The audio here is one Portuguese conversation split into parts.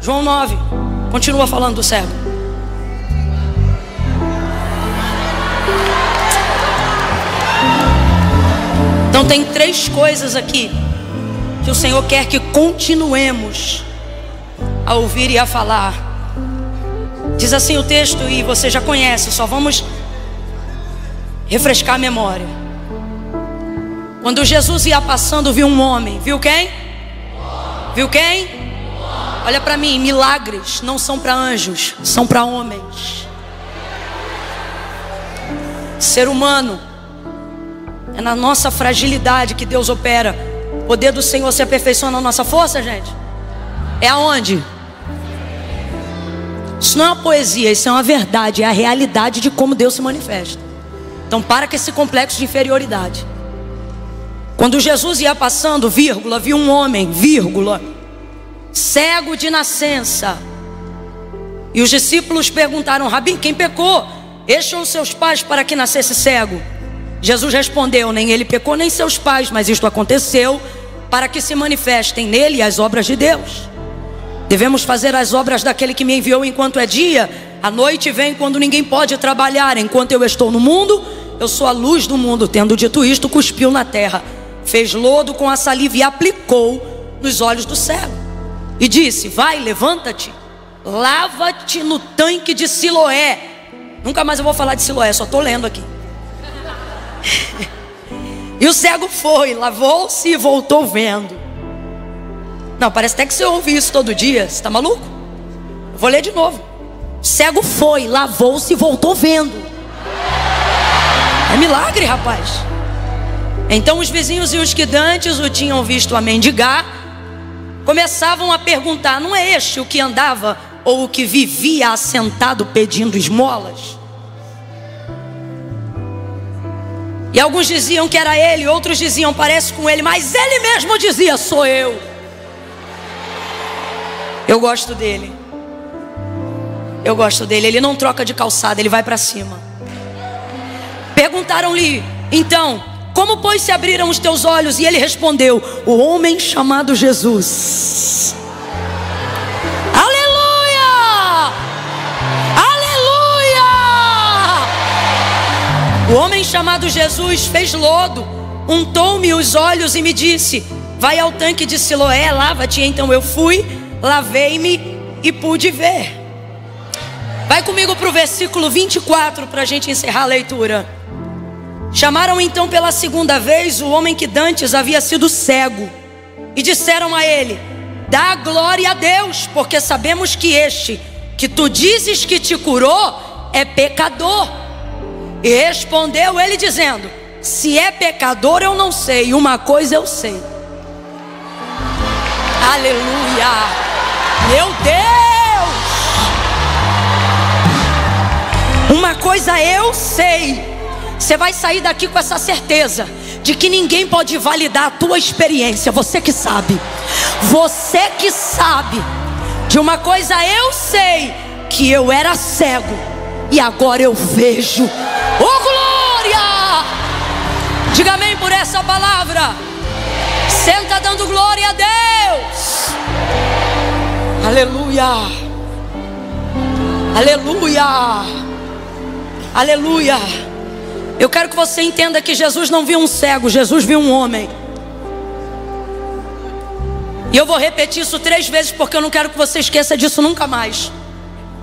João 9, continua falando do cego. Então tem 3 coisas aqui que o Senhor quer que continuemos a ouvir e a falar. Diz assim o texto, e você já conhece, só vamos refrescar a memória. Quando Jesus ia passando, viu um homem. Viu quem? Viu quem? Olha para mim, milagres não são para anjos, são para homens. Ser humano, é na nossa fragilidade que Deus opera. O poder do Senhor se aperfeiçoa na nossa força, gente. É aonde? Isso não é uma poesia, isso é uma verdade, é a realidade de como Deus se manifesta. Então para com esse complexo de inferioridade. Quando Jesus ia passando, vírgula, viu um homem, vírgula, cego de nascença. E os discípulos perguntaram: Rabi, quem pecou? Este ou os seus pais para que nascesse cego? Jesus respondeu: nem ele pecou, nem seus pais, mas isto aconteceu para que se manifestem nele as obras de Deus. Devemos fazer as obras daquele que me enviou enquanto é dia. A noite vem quando ninguém pode trabalhar. Enquanto eu estou no mundo, eu sou a luz do mundo. Tendo dito isto, cuspiu na terra, fez lodo com a saliva e aplicou nos olhos do cego. E disse: vai, levanta-te, lava-te no tanque de Siloé. Nunca mais eu vou falar de Siloé, só estou lendo aqui. E o cego foi, lavou-se e voltou vendo. Não, parece até que você ouve isso todo dia. Você está maluco? Eu vou ler de novo. O cego foi, lavou-se e voltou vendo. É milagre, rapaz. Então os vizinhos e os que dantes o tinham visto a mendigar começavam a perguntar: não é este o que andava ou o que vivia assentado pedindo esmolas? E alguns diziam que era ele, outros diziam: parece com ele, mas ele mesmo dizia: sou eu. Eu gosto dele. Eu gosto dele. Ele não troca de calçada, ele vai para cima. Perguntaram-lhe então: como pois se abriram os teus olhos? E ele respondeu: o homem chamado Jesus. Aleluia! Aleluia! O homem chamado Jesus fez lodo, untou-me os olhos e me disse: vai ao tanque de Siloé, lava-te. Então eu fui, lavei-me e pude ver. Vai comigo para o versículo 24 para a gente encerrar a leitura. Chamaram então pela segunda vez o homem que dantes havia sido cego e disseram a ele: dá glória a Deus, porque sabemos que este que tu dizes que te curou é pecador. E respondeu ele dizendo: se é pecador eu não sei, uma coisa eu sei. Aleluia! Meu Deus! Uma coisa eu sei. Você vai sair daqui com essa certeza de que ninguém pode validar a tua experiência. Você que sabe. Você que sabe. De uma coisa eu sei, que eu era cego e agora eu vejo. Oh glória! Diga amém por essa palavra. Senta dando glória a Deus. Aleluia. Aleluia. Aleluia. Eu quero que você entenda que Jesus não viu um cego, Jesus viu um homem. E eu vou repetir isso 3 vezes porque eu não quero que você esqueça disso nunca mais.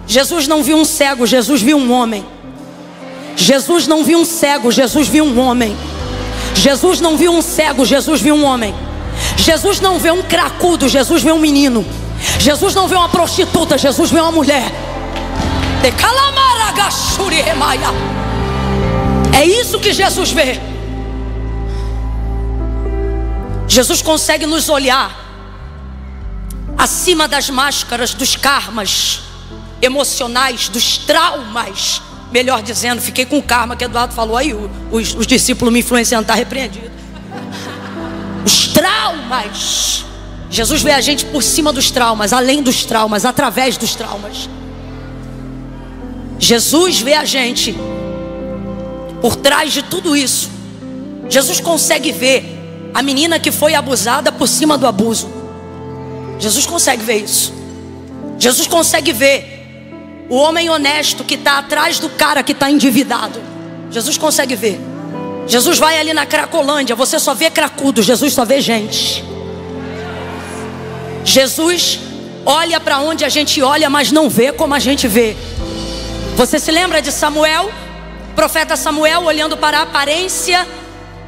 Jesus não viu um cego, Jesus viu um homem. Jesus não viu um cego, Jesus viu um homem. Jesus não viu um cego, Jesus viu um homem. Jesus não vê um cracudo, Jesus vê um menino. Jesus não vê uma prostituta, Jesus vê uma mulher. É isso que Jesus vê. Jesus consegue nos olhar acima das máscaras, dos karmas emocionais, dos traumas. Melhor dizendo, fiquei com o karma que Eduardo falou aí. Os discípulos me influenciando, está repreendido. Os traumas. Jesus vê a gente por cima dos traumas, além dos traumas, através dos traumas. Jesus vê a gente por trás de tudo isso. Jesus consegue ver a menina que foi abusada por cima do abuso. Jesus consegue ver isso. Jesus consegue ver o homem honesto que está atrás do cara que está endividado. Jesus consegue ver. Jesus vai ali na Cracolândia, você só vê cracudo, Jesus só vê gente. Jesus olha para onde a gente olha, mas não vê como a gente vê. Você se lembra de Samuel? O profeta Samuel olhando para a aparência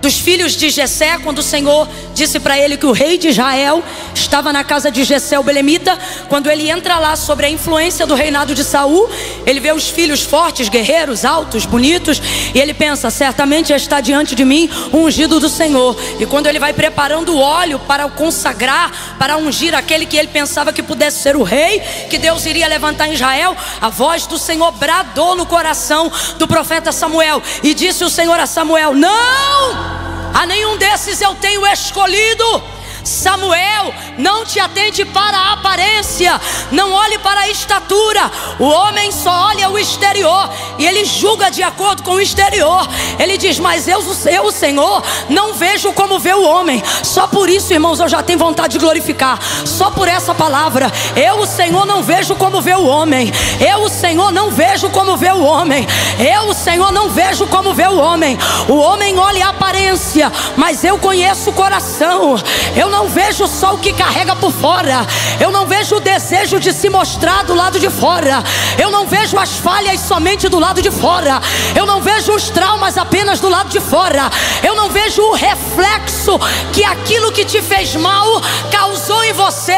dos filhos de Jessé, quando o Senhor disse para ele que o rei de Israel estava na casa de Jessé o belemita. Quando ele entra lá sobre a influência do reinado de Saul, ele vê os filhos fortes, guerreiros, altos, bonitos, e ele pensa, certamente está diante de mim o ungido do Senhor. E quando ele vai preparando o óleo para o consagrar, para ungir aquele que ele pensava que pudesse ser o rei, que Deus iria levantar em Israel, a voz do Senhor bradou no coração do profeta Samuel, e disse o Senhor a Samuel: não! A nenhum desses eu tenho escolhido. Samuel, não te atente para a aparência, não olhe para a estatura. O homem só olha o exterior e ele julga de acordo com o exterior. Ele diz, mas eu, o Senhor, não vejo como vê o homem. Só por isso, irmãos, eu já tenho vontade de glorificar. Só por essa palavra. Eu, o Senhor, não vejo como vê o homem. Eu, o Senhor, não vejo como vê o homem. Eu, o Senhor, não vejo como vê o homem. O homem olha a aparência, mas eu conheço o coração. Eu não vejo só o que carrega por fora. Eu não vejo o desejo de se mostrar do lado de fora. Eu não vejo as falhas somente do lado de fora. Eu não vejo os traumas apenas do lado de fora. Eu não vejo o reflexo que aquilo que te fez mal causou em você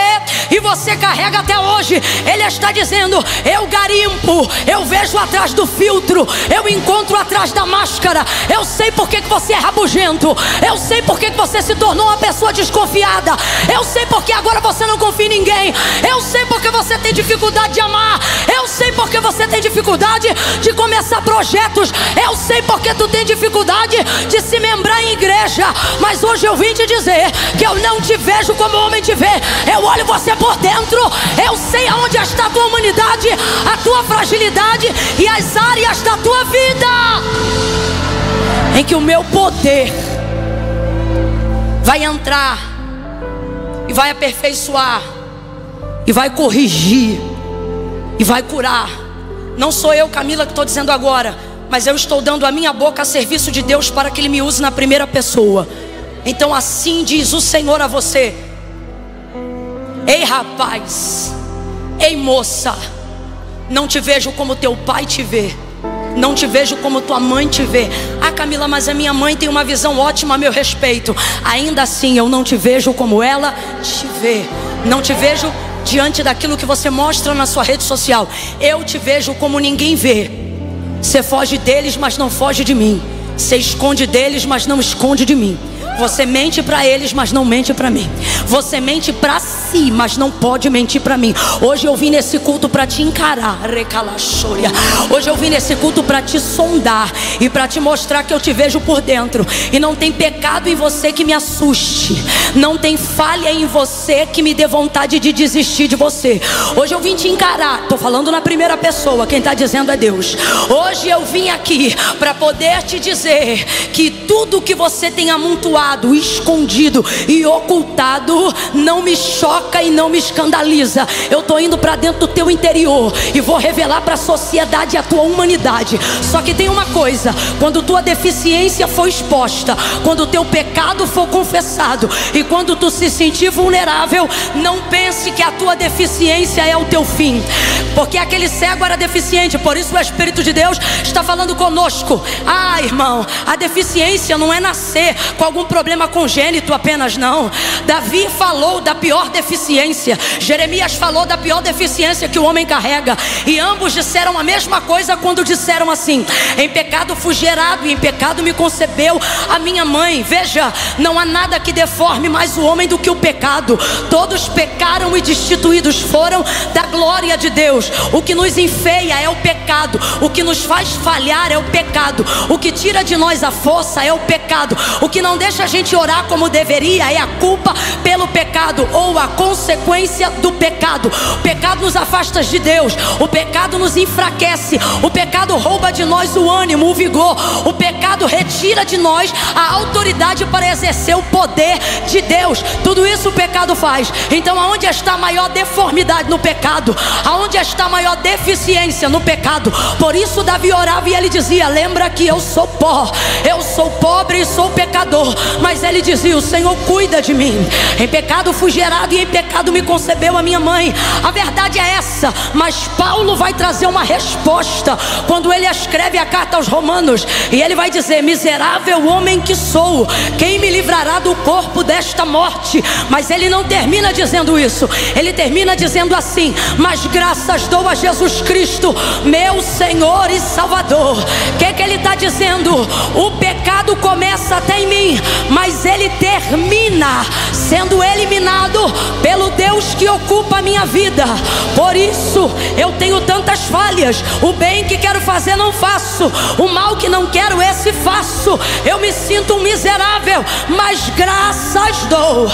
e você carrega até hoje. Ele está dizendo, eu garimpo, eu vejo atrás do filtro, eu encontro atrás da máscara. Eu sei por que você é rabugento. Eu sei por que você se tornou uma pessoa desconfiada. Eu sei porque agora você não confia em ninguém. Eu sei porque você tem dificuldade de amar. Eu sei porque você tem dificuldade de começar projetos. Eu sei porque tu tem dificuldade de se membrar em igreja. Mas hoje eu vim te dizer que eu não te vejo como o homem te vê. Eu olho você por dentro. Eu sei aonde está a tua humanidade, a tua fragilidade e as áreas da tua vida em que o meu poder vai entrar e vai aperfeiçoar, e vai corrigir, e vai curar. Não sou eu, Camila, que estou dizendo agora, mas eu estou dando a minha boca a serviço de Deus para que Ele me use na primeira pessoa. Então assim diz o Senhor a você: ei rapaz, ei moça, não te vejo como teu pai te vê. Não te vejo como tua mãe te vê. Ah, Camila, mas a minha mãe tem uma visão ótima a meu respeito. Ainda assim eu não te vejo como ela te vê. Não te vejo diante daquilo que você mostra na sua rede social. Eu te vejo como ninguém vê. Você foge deles, mas não foge de mim. Você esconde deles, mas não esconde de mim. Você mente para eles, mas não mente para mim. Você mente para si, mas não pode mentir para mim. Hoje eu vim nesse culto para te encarar. Hoje eu vim nesse culto para te sondar e para te mostrar que eu te vejo por dentro. E não tem pecado em você que me assuste. Não tem falha em você que me dê vontade de desistir de você. Hoje eu vim te encarar. Estou falando na primeira pessoa, quem está dizendo é Deus. Hoje eu vim aqui para poder te dizer que tudo que você tem amontoado, escondido e ocultado, não me choca e não me escandaliza. Eu estou indo para dentro do teu interior e vou revelar para a sociedade a tua humanidade. Só que tem uma coisa: quando tua deficiência for exposta, quando o teu pecado for confessado e quando tu se sentir vulnerável, não pense que a tua deficiência é o teu fim, porque aquele cego era deficiente. Por isso o Espírito de Deus está falando conosco. Ah, irmão, a deficiência não é nascer com algum problema congênito apenas, não. Davi falou da pior deficiência, Jeremias falou da pior deficiência que o homem carrega, e ambos disseram a mesma coisa quando disseram assim: em pecado fui gerado e em pecado me concebeu a minha mãe. Veja, não há nada que deforme mais o homem do que o pecado. Todos pecaram e destituídos foram da glória de Deus. O que nos enfeia é o pecado. O que nos faz falhar é o pecado. O que tira de nós a força é o pecado. O que não deixa a gente orar como deveria é a culpa pelo pecado, ou a consequência do pecado. O pecado nos afasta de Deus, o pecado nos enfraquece, o pecado rouba de nós o ânimo, o vigor, o pecado retira de nós a autoridade para exercer o poder de Deus. Tudo isso o pecado faz. Então aonde está a maior deformidade? No pecado. Aonde está a maior deficiência? No pecado. Por isso Davi orava e ele dizia: lembra que eu sou pó, eu sou pobre e sou pecador. Mas ele dizia: o Senhor cuida de mim. Em pecado fui gerado e em pecado me concebeu a minha mãe. A verdade é essa. Mas Paulo vai trazer uma resposta quando ele escreve a carta aos Romanos, e ele vai dizer: miserável homem que sou, quem me livrará do corpo desta morte? Mas ele não termina dizendo isso. Ele termina dizendo assim: mas graças dou a Jesus Cristo, meu Senhor e Salvador. O que ele está dizendo? O pecado começa até em mim, mas ele termina sendo eliminado pelo Deus que ocupa a minha vida. Por isso eu tenho tantas falhas. O bem que quero fazer não faço, o mal que não quero esse faço. Eu me sinto um miserável, mas graças dou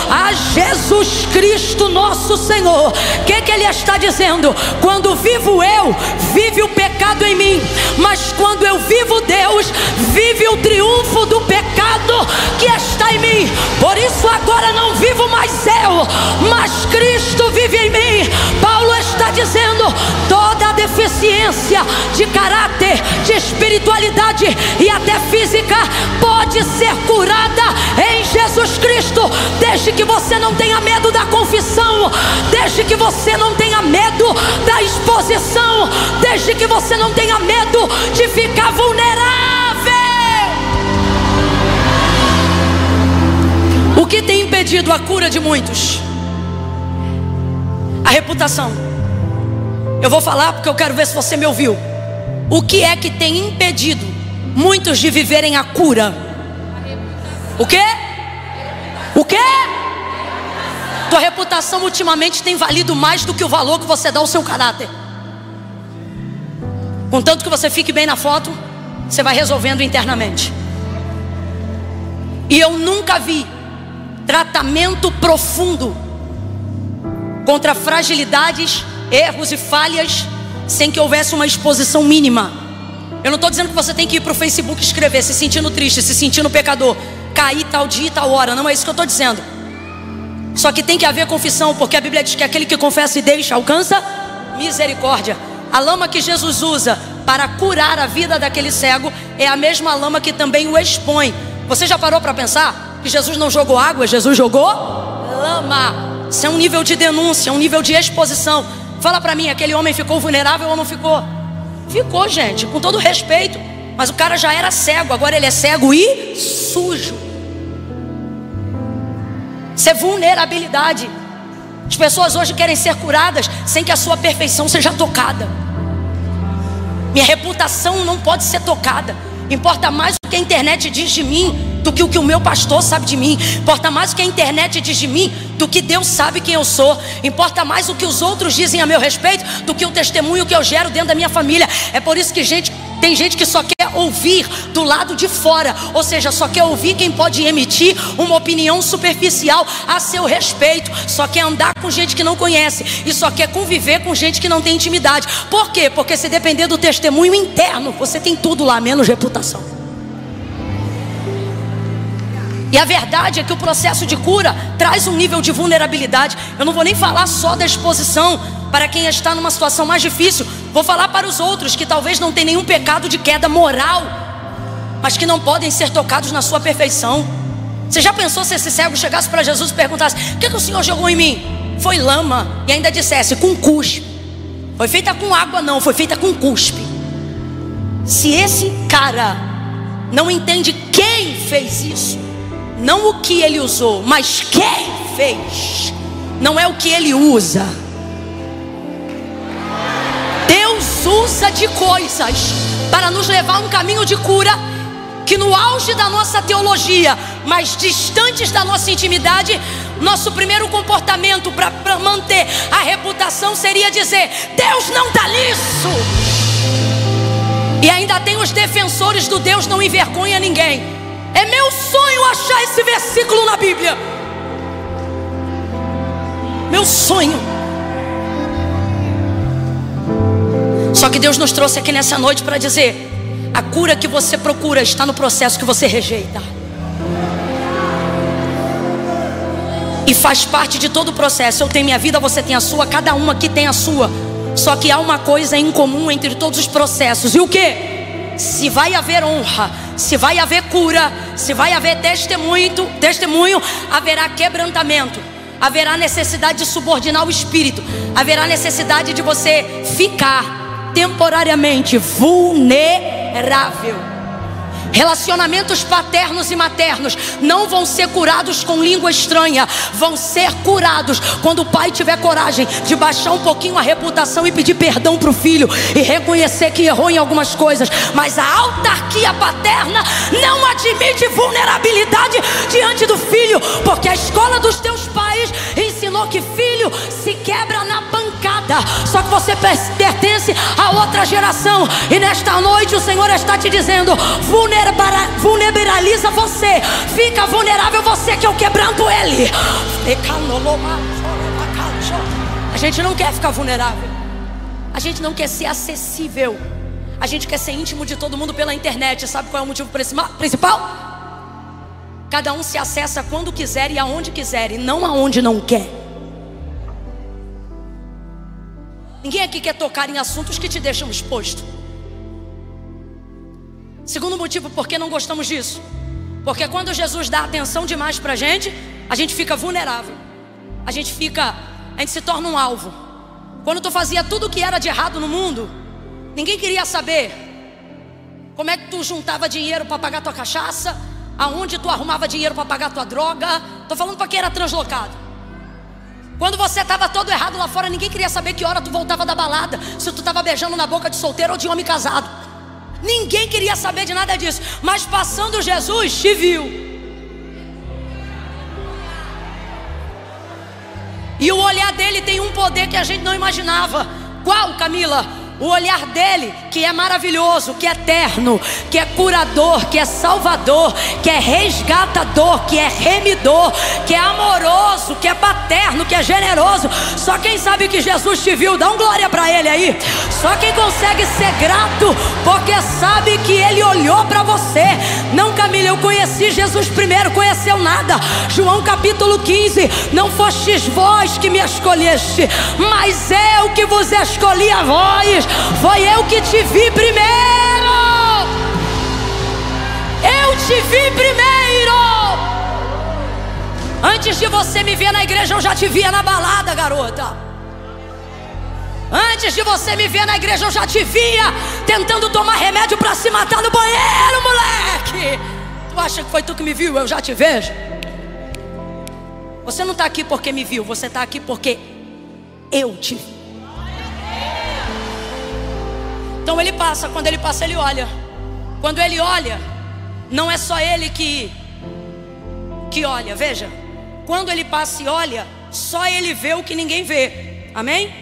a Jesus Cristo nosso Senhor. O que ele está dizendo? Quando vivo eu, vive o pecado em mim, mas quando eu vivo Deus, vive o triunfo do pecado que está em mim. Por isso agora não vivo mais eu, mas Cristo vive em mim. Paulo está dizendo: toda a deficiência de caráter, de espiritualidade e até física pode ser curada em Jesus Cristo, desde que você não tenha medo da confissão, desde que você não tenha medo da exposição, desde que você não tenha medo de ficar vulnerável. O que tem impedido a cura de muitos? A reputação. Eu vou falar porque eu quero ver se você me ouviu. O que é que tem impedido muitos de viverem a cura? O quê? O quê? Tua reputação ultimamente tem valido mais do que o valor que você dá ao seu caráter. Contanto que você fique bem na foto, você vai resolvendo internamente. E eu nunca vi tratamento profundo contra fragilidades, erros e falhas sem que houvesse uma exposição mínima. Eu não estou dizendo que você tem que ir para o Facebook escrever se sentindo triste, se sentindo pecador, cair tal dia e tal hora. Não é isso que eu estou dizendo. Só que tem que haver confissão, porque a Bíblia diz que aquele que confessa e deixa alcança misericórdia. A lama que Jesus usa para curar a vida daquele cego é a mesma lama que também o expõe. Você já parou para pensar que Jesus não jogou água, Jesus jogou lama? Isso é um nível de denúncia, um nível de exposição. Fala para mim, aquele homem ficou vulnerável ou não ficou? Ficou, gente, com todo respeito. Mas o cara já era cego, agora ele é cego e sujo. Isso é vulnerabilidade. As pessoas hoje querem ser curadas sem que a sua perfeição seja tocada. Minha reputação não pode ser tocada. Importa mais o que a internet diz de mim do que o que o meu pastor sabe de mim. Importa mais o que a internet diz de mim do que Deus sabe quem eu sou. Importa mais o que os outros dizem a meu respeito do que o testemunho que eu gero dentro da minha família. É por isso que tem gente que só quer ouvir do lado de fora, ou seja, só quer ouvir quem pode emitir uma opinião superficial a seu respeito, só quer andar com gente que não conhece e só quer conviver com gente que não tem intimidade. Por quê? Porque se depender do testemunho interno, você tem tudo lá, menos reputação. E a verdade é que o processo de cura traz um nível de vulnerabilidade. Eu não vou nem falar só da exposição para quem está numa situação mais difícil. Vou falar para os outros que talvez não tenham nenhum pecado de queda moral, mas que não podem ser tocados na sua perfeição. Você já pensou se esse cego chegasse para Jesus e perguntasse: o que o Senhor jogou em mim? Foi lama. E ainda dissesse: com cuspe. Foi feita com água não, foi feita com cuspe. Se esse cara não entende quem fez isso, não o que ele usou, mas quem fez, não é o que ele usa. Deus usa de coisas para nos levar a um caminho de cura que no auge da nossa teologia, mas distantes da nossa intimidade, nosso primeiro comportamento para manter a reputação seria dizer: Deus não está nisso. E ainda tem os defensores do Deus não envergonha ninguém. É meu sonho achar esse versículo na Bíblia. meu sonho. Só que Deus nos trouxe aqui nessa noite para dizer: a cura que você procura está no processo que você rejeita. E faz parte de todo o processo. Eu tenho minha vida, você tem a sua, cada um aqui tem a sua. Só que há uma coisa em comum entre todos os processos. E o que? Se vai haver honra, se vai haver cura, se vai haver testemunho, haverá quebrantamento. Haverá necessidade de subordinar o espírito. Haverá necessidade de você ficar temporariamente vulnerável. Relacionamentos paternos e maternos não vão ser curados com língua estranha. Vão ser curados quando o pai tiver coragem de baixar um pouquinho a reputação e pedir perdão para o filho, e reconhecer que errou em algumas coisas. Mas a autarquia paterna não admite vulnerabilidade diante do filho, porque a escola dos teus pais ensinou que filho se quebra na pancada. Só que você pertence a outra geração, e nesta noite o Senhor está te dizendo: vulnerabiliza você, fica vulnerável você, que eu quebranto ele. A gente não quer ficar vulnerável, a gente não quer ser acessível, a gente quer ser íntimo de todo mundo pela internet. Sabe qual é o motivo principal? Cada um se acessa quando quiser e aonde quiser, e não aonde não quer. Ninguém aqui quer tocar em assuntos que te deixam exposto. Segundo motivo por que não gostamos disso: porque quando Jesus dá atenção demais pra gente, a gente fica vulnerável. A gente se torna um alvo. Quando tu fazia tudo o que era de errado no mundo, ninguém queria saber como é que tu juntava dinheiro para pagar tua cachaça, aonde tu arrumava dinheiro para pagar tua droga. Tô falando para quem era translocado. Quando você estava todo errado lá fora, ninguém queria saber que hora tu voltava da balada, se tu estava beijando na boca de solteiro ou de homem casado. Ninguém queria saber de nada disso. Mas passando Jesus, te viu. E o olhar dele tem um poder que a gente não imaginava. Qual, Camila? O olhar dele, que é maravilhoso, que é eterno, que é curador, que é salvador, que é resgatador, que é remidor, que é amoroso, que é paterno, que é generoso. Só quem sabe que Jesus te viu, dá um glória para ele aí. Só quem consegue ser grato, porque sabe que ele olhou para você. Não, Camila, eu conheci Jesus primeiro, conheceu nada. João capítulo 15: não fostes vós que me escolheste, mas eu que vos escolhi a vós. Foi eu que te vi primeiro. Eu te vi primeiro. Antes de você me ver na igreja, eu já te via na balada, garota. Antes de você me ver na igreja, eu já te via tentando tomar remédio para se matar no banheiro, moleque. Tu acha que foi tu que me viu? Eu já te vejo. Você não está aqui porque me viu, você está aqui porque eu te vi. Então ele passa, quando ele passa ele olha. Quando ele olha, não é só ele que olha, veja. Quando ele passa e olha, só ele vê o que ninguém vê, amém?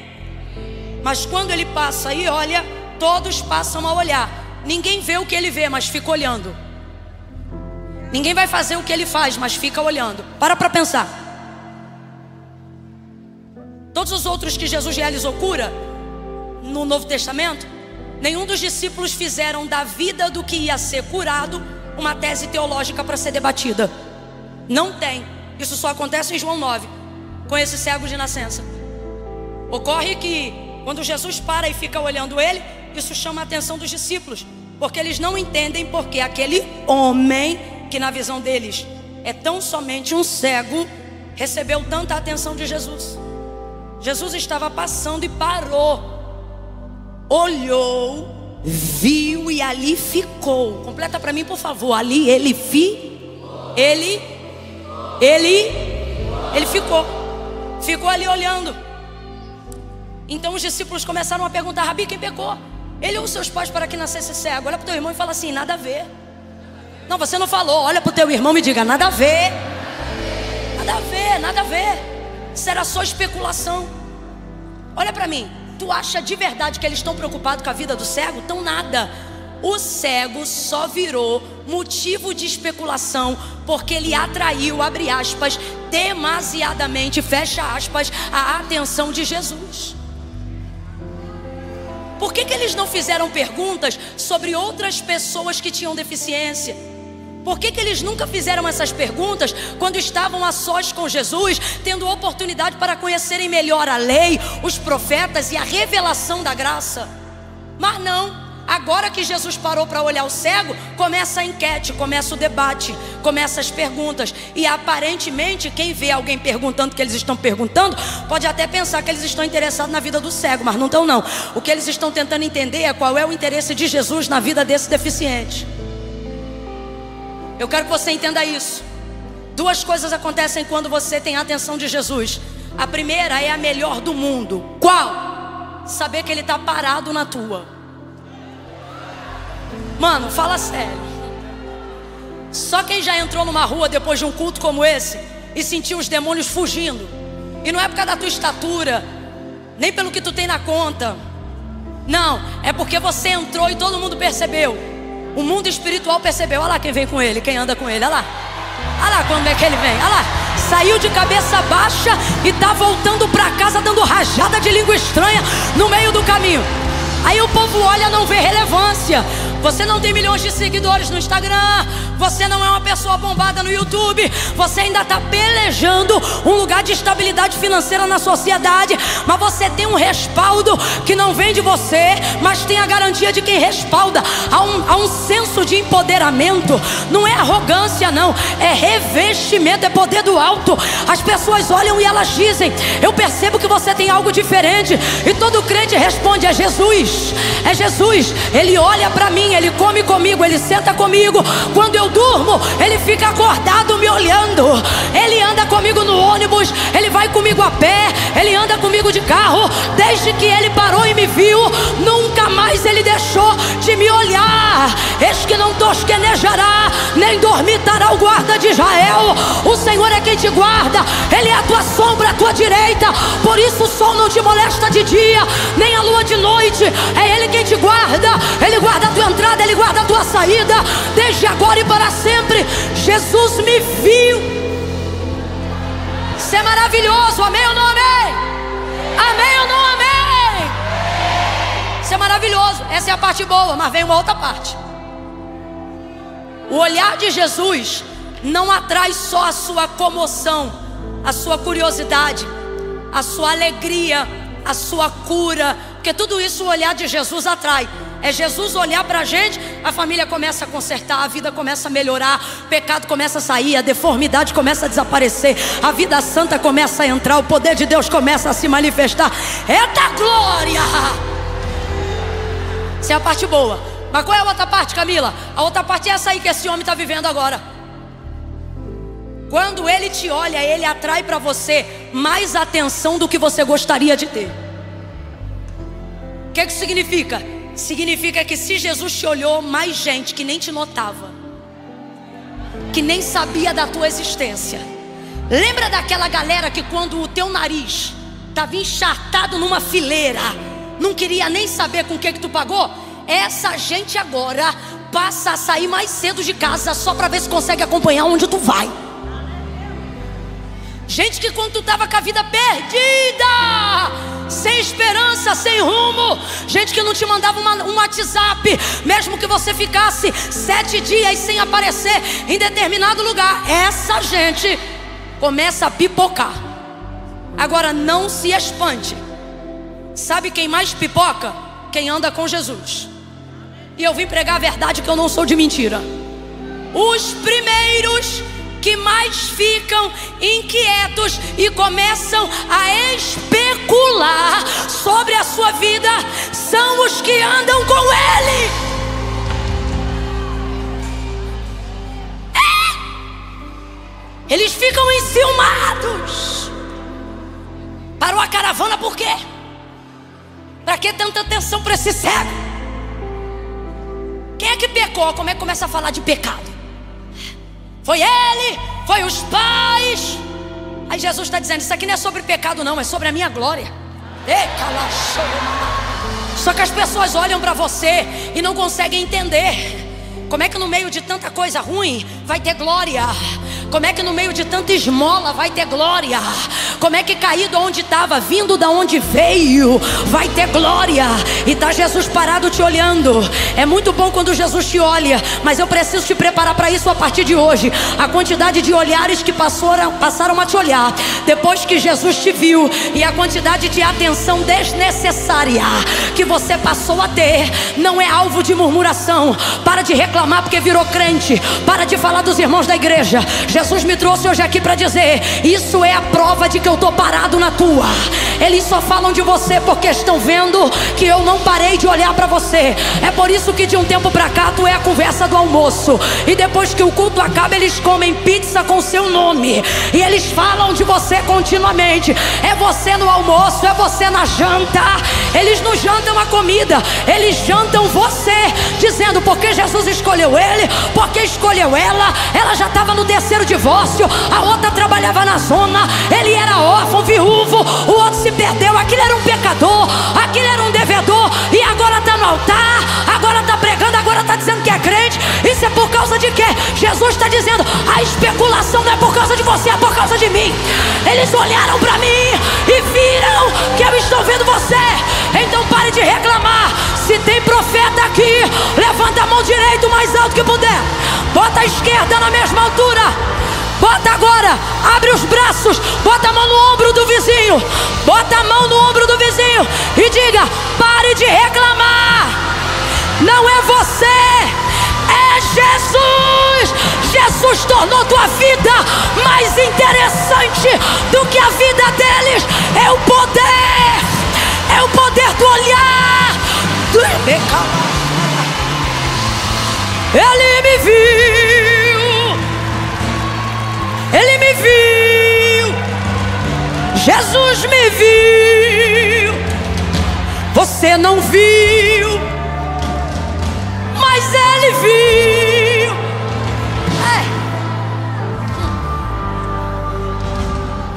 Mas quando ele passa e olha, todos passam a olhar. Ninguém vê o que ele vê, mas fica olhando. Ninguém vai fazer o que ele faz, mas fica olhando. Para pensar. Todos os outros que Jesus realizou cura no Novo Testamento, nenhum dos discípulos fizeram da vida do que ia ser curado uma tese teológica para ser debatida. Não tem. Isso só acontece em João 9, com esse cego de nascença. Ocorre que quando Jesus para e fica olhando ele, isso chama a atenção dos discípulos, porque eles não entendem porque aquele homem, que na visão deles é tão somente um cego, recebeu tanta atenção de Jesus. Jesus estava passando e parou, olhou, viu e ali ficou. Completa para mim, por favor. Ali ele ficou ali olhando. Então os discípulos começaram a perguntar: Rabi, quem pecou? Ele ou os seus pais para que nascesse cego? Olha para o teu irmão e fala assim: nada a ver. Não, você não falou. Olha para o teu irmão e diga: nada a ver. Nada a ver, nada a ver. Isso era só especulação. Olha para mim. Tu acha de verdade que eles estão preocupados com a vida do cego? Então nada. o cego só virou motivo de especulação porque ele atraiu, abre aspas, demasiadamente, fecha aspas, a atenção de Jesus. Por que eles não fizeram perguntas sobre outras pessoas que tinham deficiência? Por que eles nunca fizeram essas perguntas quando estavam a sós com Jesus, tendo oportunidade para conhecerem melhor a lei, os profetas e a revelação da graça? Mas não. Agora que Jesus parou para olhar o cego, começa a enquete, começa o debate, começa as perguntas. E aparentemente quem vê alguém perguntando o que eles estão perguntando pode até pensar que eles estão interessados na vida do cego, mas não estão não. O que eles estão tentando entender é qual é o interesse de Jesus na vida desse deficiente. Eu quero que você entenda isso. Duas coisas acontecem quando você tem a atenção de Jesus. A primeira é a melhor do mundo. Qual? Saber que Ele está parado na tua. Mano, fala sério. Só quem já entrou numa rua depois de um culto como esse e sentiu os demônios fugindo. E não é por causa da tua estatura, nem pelo que tu tem na conta. Não, é porque você entrou e todo mundo percebeu. O mundo espiritual percebeu. Olha lá quem vem com ele, quem anda com ele, olha lá. Olha lá quando é que ele vem, olha lá. Saiu de cabeça baixa e tá voltando pra casa dando rajada de língua estranha no meio do caminho. Aí o povo olha, não vê relevância. Você não tem milhões de seguidores no Instagram, você não é uma pessoa bombada no YouTube, você ainda está pelejando um lugar de estabilidade financeira na sociedade, mas você tem um respaldo que não vem de você, mas tem a garantia de quem respalda. Há um senso de empoderamento. Não é arrogância não, é revestimento, é poder do alto. As pessoas olham e elas dizem: eu percebo que você tem algo diferente. E todo crente responde: é Jesus, é Jesus. Ele olha para mim, Ele come comigo, Ele senta comigo. Quando eu durmo, Ele fica acordado me olhando. Ele anda comigo no ônibus, Ele vai comigo a pé, Ele anda comigo de carro. Desde que Ele parou e me viu, nunca mais Ele deixou de me olhar. Eis que não tosquenejará, nem dormitará o guarda de Israel. O Senhor é quem te guarda, Ele é a tua sombra, a tua direita. Por isso o sol não te molesta de dia, nem a lua de noite. É Ele quem te guarda. Ele guarda a tua entrada, Ele guarda a tua saída, desde agora e para sempre. Jesus me viu. Isso é maravilhoso, amém ou não amém? Amém ou não amém? Isso é maravilhoso, essa é a parte boa, mas vem uma outra parte. O olhar de Jesus não atrai só a sua comoção, a sua curiosidade, a sua alegria, a sua cura, porque tudo isso o olhar de Jesus atrai. É Jesus olhar pra gente, a família começa a consertar, a vida começa a melhorar, o pecado começa a sair, a deformidade começa a desaparecer, a vida santa começa a entrar, o poder de Deus começa a se manifestar. Eita glória! Essa é a parte boa. Mas qual é a outra parte, Camila? A outra parte é essa aí que esse homem está vivendo agora. Quando ele te olha, ele atrai para você mais atenção do que você gostaria de ter. O que isso significa? Significa que se Jesus te olhou, mais gente que nem te notava, que nem sabia da tua existência. Lembra daquela galera que quando o teu nariz estava encharcado numa fileira, não queria nem saber com o que tu pagou? Essa gente agora passa a sair mais cedo de casa só para ver se consegue acompanhar onde tu vai. Gente que quando tu estava com a vida perdida, sem esperança, sem rumo, gente que não te mandava um WhatsApp, mesmo que você ficasse 7 dias sem aparecer em determinado lugar, essa gente começa a pipocar. Agora não se espante. Sabe quem mais pipoca? Quem anda com Jesus. E eu vim pregar a verdade, que eu não sou de mentira. Os primeiros que mais ficam inquietos e começam a especular sobre a sua vida são os que andam com Ele. Eles ficam enciumados. Parou a caravana por quê? Para que tanta atenção para esse cego? Quem é que pecou? Como é que começa a falar de pecado? Foi ele, foi os pais. Aí Jesus está dizendo: isso aqui não é sobre pecado não, é sobre a minha glória. Só que as pessoas olham para você e não conseguem entender. Como é que no meio de tanta coisa ruim vai ter glória? Como é que no meio de tanta esmola vai ter glória? Como é que caído onde estava, vindo da onde veio, vai ter glória? E tá Jesus parado te olhando. É muito bom quando Jesus te olha, mas eu preciso te preparar para isso a partir de hoje. A quantidade de olhares que passaram a te olhar depois que Jesus te viu, e a quantidade de atenção desnecessária que você passou a ter, não é alvo de murmuração. Para de reclamar porque virou crente. Para de falar dos irmãos da igreja. Jesus me trouxe hoje aqui para dizer: isso é a prova de que eu estou parado na tua. Eles só falam de você porque estão vendo que eu não parei de olhar para você. É por isso que de um tempo para cá tu é a conversa do almoço, e depois que o culto acaba eles comem pizza com seu nome, e eles falam de você continuamente. É você no almoço, é você na janta. Eles não jantam a comida, eles jantam você, dizendo porque Jesus escolheu ele, porque escolheu ela. Ela já estava no terceiro divórcio, a outra trabalhava na zona, ele era órfão, viúvo, o outro se perdeu, aquele era um pecador, aquele era um devedor, e agora está no altar, agora está pregando, agora está dizendo que é crente. Isso é por causa de quê? Jesus está dizendo: a especulação não é por causa de você, é por causa de mim. Eles olharam para mim e viram que eu estou vendo você. Então pare de reclamar. Se tem profeta aqui, levanta a mão direita o mais alto que puder, bota a esquerda na mesma altura. Bota agora, abre os braços, bota a mão no ombro do vizinho, bota a mão no ombro do vizinho e diga: pare de reclamar. Não é você, é Jesus. Jesus tornou tua vida mais interessante do que a vida deles. É o poder do olhar. Ele me viu, ele me viu, Jesus me viu. Você não viu, mas ele viu.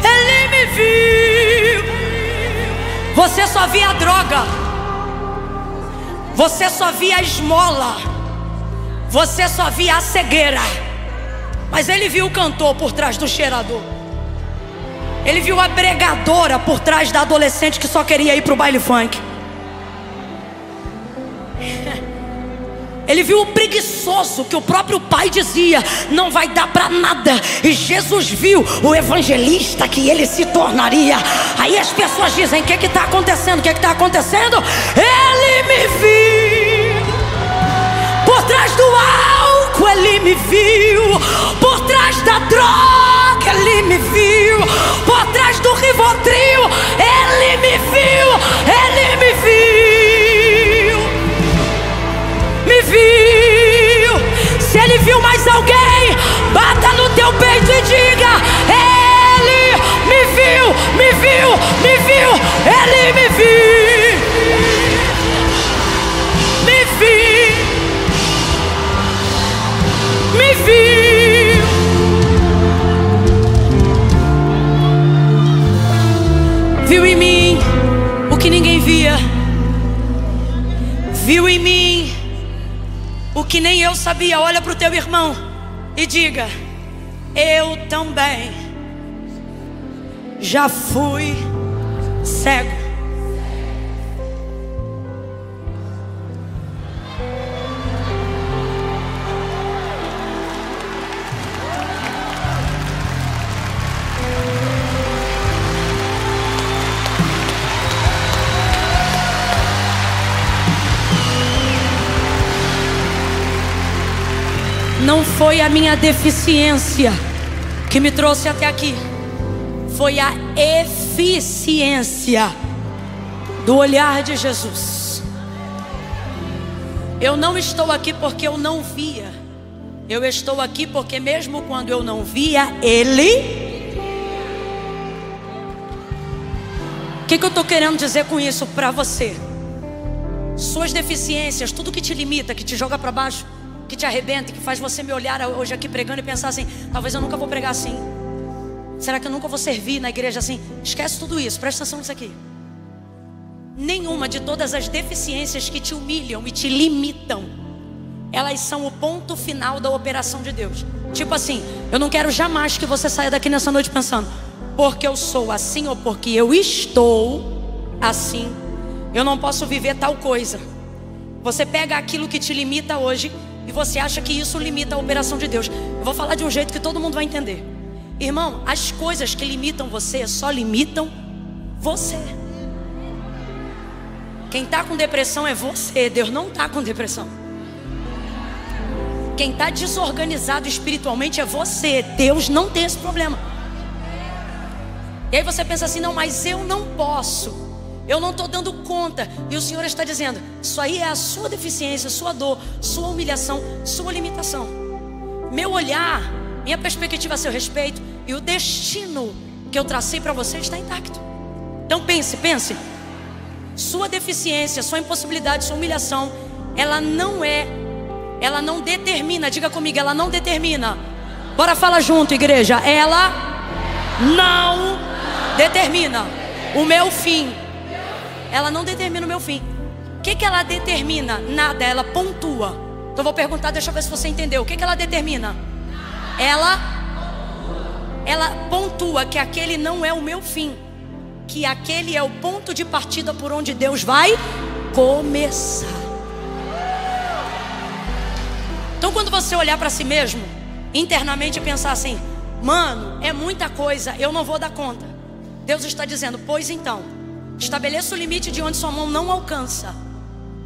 Ele me viu. Você só via a droga, você só via a esmola, você só via a cegueira, mas ele viu o cantor por trás do cheirador. Ele viu a pregadora por trás da adolescente que só queria ir para o baile funk. Ele viu o preguiçoso que o próprio pai dizia: não vai dar para nada. E Jesus viu o evangelista que ele se tornaria. Aí as pessoas dizem: o que está acontecendo? O que está acontecendo? Ele me viu. Por trás do álcool ele me viu. Por trás da droga ele me viu. Por trás do Rivotril ele me viu. Ele me viu. Me viu. Se ele viu mais alguém, bata no teu peito e diga: ele me viu, me viu, me viu. Ele me viu, me viu, me viu. Viu em mim o que ninguém via. Viu em mim o que nem eu sabia. Olha para o teu irmão e diga: eu também já fui cego. Não foi a minha deficiência que me trouxe até aqui, foi a eficiência do olhar de Jesus. Eu não estou aqui porque eu não via, eu estou aqui porque mesmo quando eu não via, Ele... O que eu estou querendo dizer com isso para você? Suas deficiências, tudo que te limita, que te joga para baixo, que te arrebenta, que faz você me olhar hoje aqui pregando e pensar assim: talvez eu nunca vou pregar assim. Será que eu nunca vou servir na igreja assim? Esquece tudo isso, presta atenção nisso aqui. Nenhuma de todas as deficiências que te humilham e te limitam, elas são o ponto final da operação de Deus. Tipo assim, eu não quero jamais que você saia daqui nessa noite pensando: porque eu sou assim ou porque eu estou assim, eu não posso viver tal coisa. Você pega aquilo que te limita hoje e você acha que isso limita a operação de Deus. Eu vou falar de um jeito que todo mundo vai entender. Irmão, as coisas que limitam você só limitam você. Quem está com depressão é você. Deus não está com depressão. Quem está desorganizado espiritualmente é você. Deus não tem esse problema. E aí você pensa assim: não, mas eu não posso, eu não estou dando conta. E o Senhor está dizendo: isso aí é a sua deficiência, sua dor, sua humilhação, sua limitação. Meu olhar, minha perspectiva a seu respeito e o destino que eu tracei para você está intacto. Então pense. Sua deficiência, sua impossibilidade, sua humilhação, ela não determina, diga comigo, ela não determina. Bora falar junto, igreja. Ela não determina o meu fim. Ela não determina o meu fim. O que ela determina? Nada, ela pontua. Então eu vou perguntar, deixa eu ver se você entendeu. O que ela determina? Ela pontua que aquele não é o meu fim, que aquele é o ponto de partida por onde Deus vai começar. Então quando você olhar para si mesmo internamente e pensar assim: mano, é muita coisa, eu não vou dar conta, Deus está dizendo: pois então, estabeleça o limite de onde sua mão não alcança.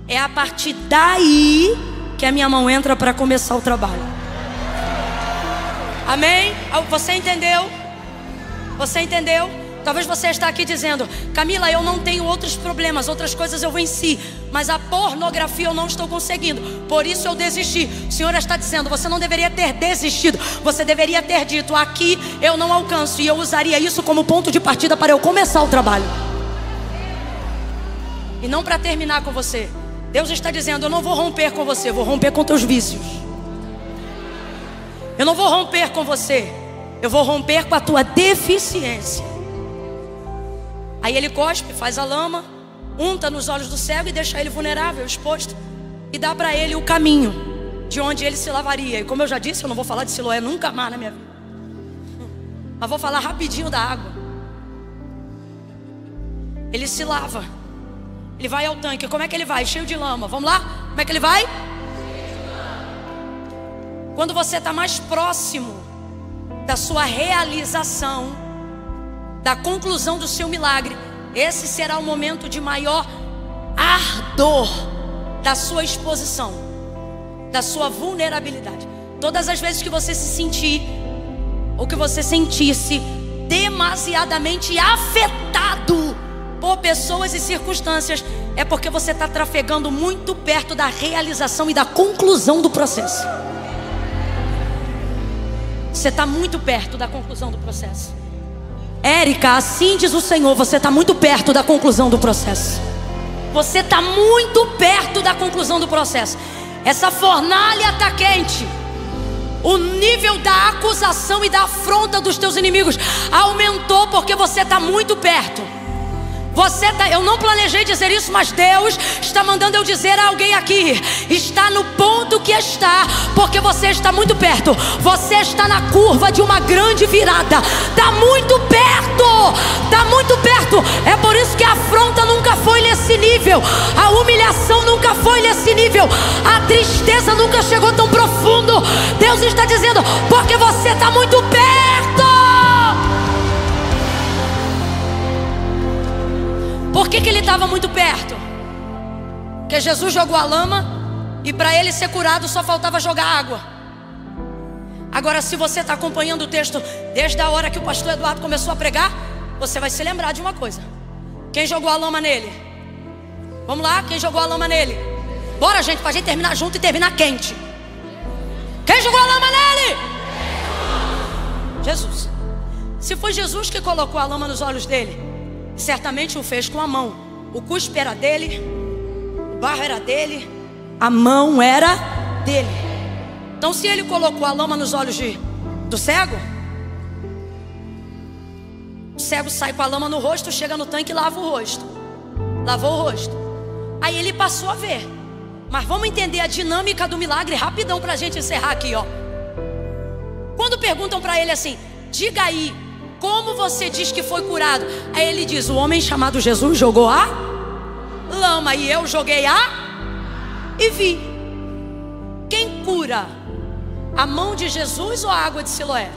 É a partir daí que a minha mão entra para começar o trabalho. Amém? Você entendeu? Você entendeu? Talvez você está aqui dizendo: Camila, eu não tenho outros problemas, outras coisas eu venci, mas a pornografia eu não estou conseguindo, por isso eu desisti. O Senhor está dizendo: você não deveria ter desistido, você deveria ter dito: aqui eu não alcanço, e eu usaria isso como ponto de partida para eu começar o trabalho. E não para terminar com você. Deus está dizendo: eu não vou romper com você, eu vou romper com teus vícios. Eu não vou romper com você, eu vou romper com a tua deficiência. Aí ele cospe, faz a lama, unta nos olhos do cego e deixa ele vulnerável, exposto, e dá para ele o caminho de onde ele se lavaria. E como eu já disse, eu não vou falar de Siloé nunca mais na minha vida, mas vou falar rapidinho da água. Ele se lava, ele vai ao tanque. Como é que ele vai? Cheio de lama. Vamos lá? Como é que ele vai? Quando você está mais próximo da sua realização, da conclusão do seu milagre, esse será o momento de maior ardor da sua exposição, da sua vulnerabilidade. Todas as vezes que você se sentir, ou que você sentisse demasiadamente afetado por pessoas e circunstâncias, é porque você está trafegando muito perto da realização e da conclusão do processo. Você está muito perto da conclusão do processo. Érica, assim diz o Senhor: você está muito perto da conclusão do processo. Você está muito perto da conclusão do processo. Essa fornalha está quente. O nível da acusação e da afronta dos teus inimigos aumentou porque você está muito perto. Eu não planejei dizer isso, mas Deus está mandando eu dizer a alguém aqui: está no ponto que está, porque você está muito perto. Você está na curva de uma grande virada. Está muito perto, está muito perto. É por isso que a afronta nunca foi nesse nível, a humilhação nunca foi nesse nível, a tristeza nunca chegou tão profundo. Deus está dizendo: porque você está muito perto. Por que ele estava muito perto? Porque Jesus jogou a lama e para ele ser curado só faltava jogar água. Agora, se você está acompanhando o texto desde a hora que o pastor Eduardo começou a pregar, você vai se lembrar de uma coisa: quem jogou a lama nele? Vamos lá, quem jogou a lama nele? Bora, gente, para a gente terminar junto e terminar quente. Quem jogou a lama nele? Jesus. Se foi Jesus que colocou a lama nos olhos dele, certamente o fez com a mão. O cuspe era dele, o barro era dele, a mão era dele. Então, se ele colocou a lama nos olhos do cego, o cego sai com a lama no rosto, chega no tanque e lava o rosto. lavou o rosto. Aí ele passou a ver. Mas vamos entender a dinâmica do milagre rapidão para a gente encerrar aqui, ó. Quando perguntam para ele assim: diga aí, como você diz que foi curado? Aí ele diz: o homem chamado Jesus jogou a lama e eu joguei e vi. Quem cura? A mão de Jesus ou a água de Siloé?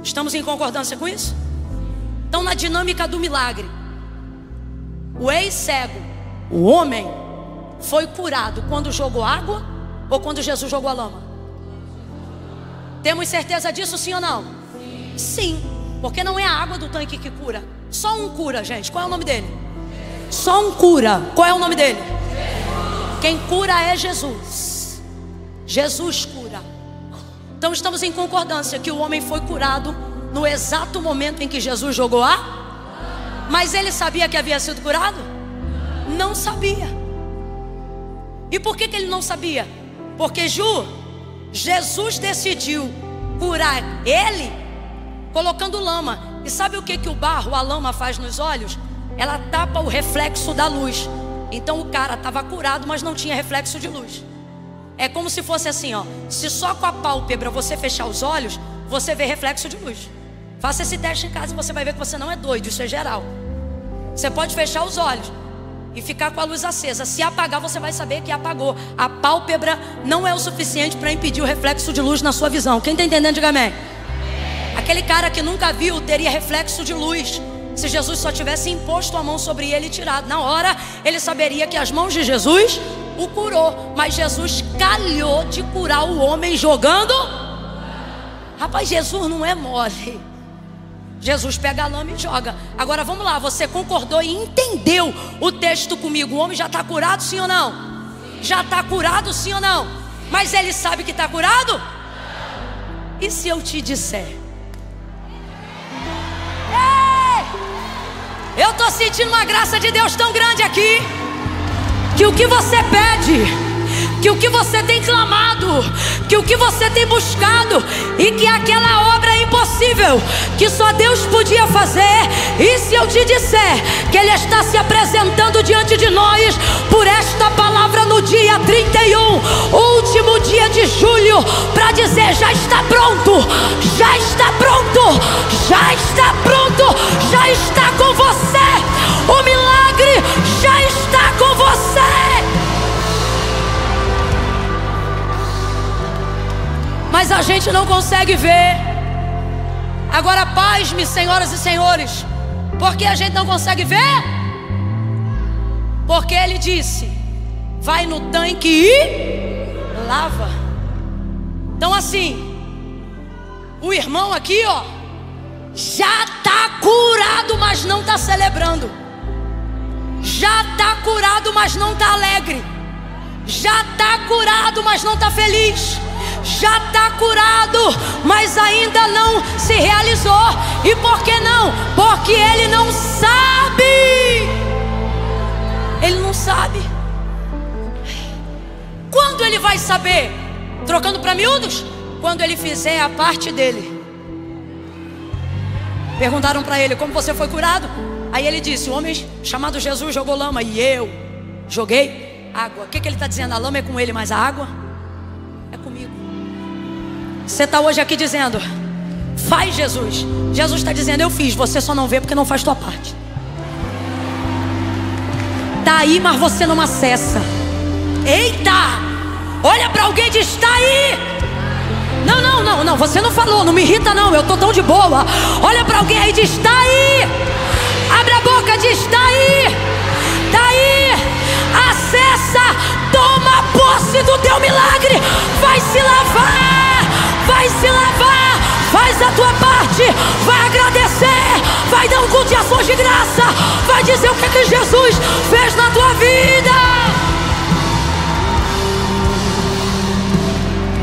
Estamos em concordância com isso? Então, na dinâmica do milagre, o ex-cego, o homem, foi curado quando jogou água ou quando Jesus jogou a lama? Temos certeza disso, sim ou não? Sim, porque não é a água do tanque que cura. Só um cura, gente. Qual é o nome dele? Só um cura. Qual é o nome dele? Quem cura é Jesus. Jesus cura. Então estamos em concordância que o homem foi curado no exato momento em que Jesus jogou Mas ele sabia que havia sido curado? Não sabia. E por que ele não sabia? Porque Jesus decidiu curar ele colocando lama. E sabe o que o barro, a lama faz nos olhos? Ela tapa o reflexo da luz. Então o cara estava curado, mas não tinha reflexo de luz. É como se fosse assim, ó. Se só com a pálpebra você fechar os olhos, você vê reflexo de luz. Faça esse teste em casa e você vai ver que você não é doido. Isso é geral. Você pode fechar os olhos e ficar com a luz acesa. Se apagar, você vai saber que apagou. A pálpebra não é o suficiente para impedir o reflexo de luz na sua visão. Quem está entendendo, diga amém. Aquele cara que nunca viu teria reflexo de luz se Jesus só tivesse imposto a mão sobre ele e tirado. Na hora, ele saberia que as mãos de Jesus o curou. Mas Jesus calhou de curar o homem jogando. Rapaz, Jesus não é mole. Jesus pega a lama e joga. Agora vamos lá, você concordou e entendeu o texto comigo. O homem já está curado, sim ou não? Já está curado, sim ou não? Mas ele sabe que está curado? E se eu te disser? Ei! Eu estou sentindo uma graça de Deus tão grande aqui, que o que você pede, que o que você tem clamado, que o que você tem buscado, e que aquela obra é impossível, que só Deus podia fazer. E se eu te disser que Ele está se apresentando diante de nós por esta palavra no dia 31, último dia de julho, para dizer: já está pronto, já está pronto, já está pronto, já está com você, o milagre já está com você. Mas a gente não consegue ver. Agora, pasme, senhoras e senhores, por que a gente não consegue ver? Porque ele disse: vai no tanque e lava. Então assim, o irmão aqui, ó, já está curado, mas não está celebrando. Já está curado, mas não está alegre. Já está curado, mas não está feliz. Já está curado, mas ainda não se realizou. E por que não? Porque ele não sabe. Ele não sabe. Quando ele vai saber? Trocando para miúdos? Quando ele fizer a parte dele. Perguntaram para ele: como você foi curado? Aí ele disse: o homem chamado Jesus jogou lama e eu joguei água. O que ele está dizendo? A lama é com ele, mas a água é comigo. Você está hoje aqui dizendo: faz, Jesus. Jesus está dizendo: eu fiz, você só não vê porque não faz tua parte. Está aí, mas você não acessa. Eita! Olha para alguém e diz: está aí. Não, você não falou, não me irrita não, eu estou tão de boa. Olha para alguém aí e diz: está aí. Abre a boca e diz: está aí. Está aí. Acessa, toma posse do teu milagre. Vai se lavar, vai se lavar, faz a tua parte, vai agradecer, vai dar um culto de ações de graça, vai dizer o que Jesus fez na tua vida.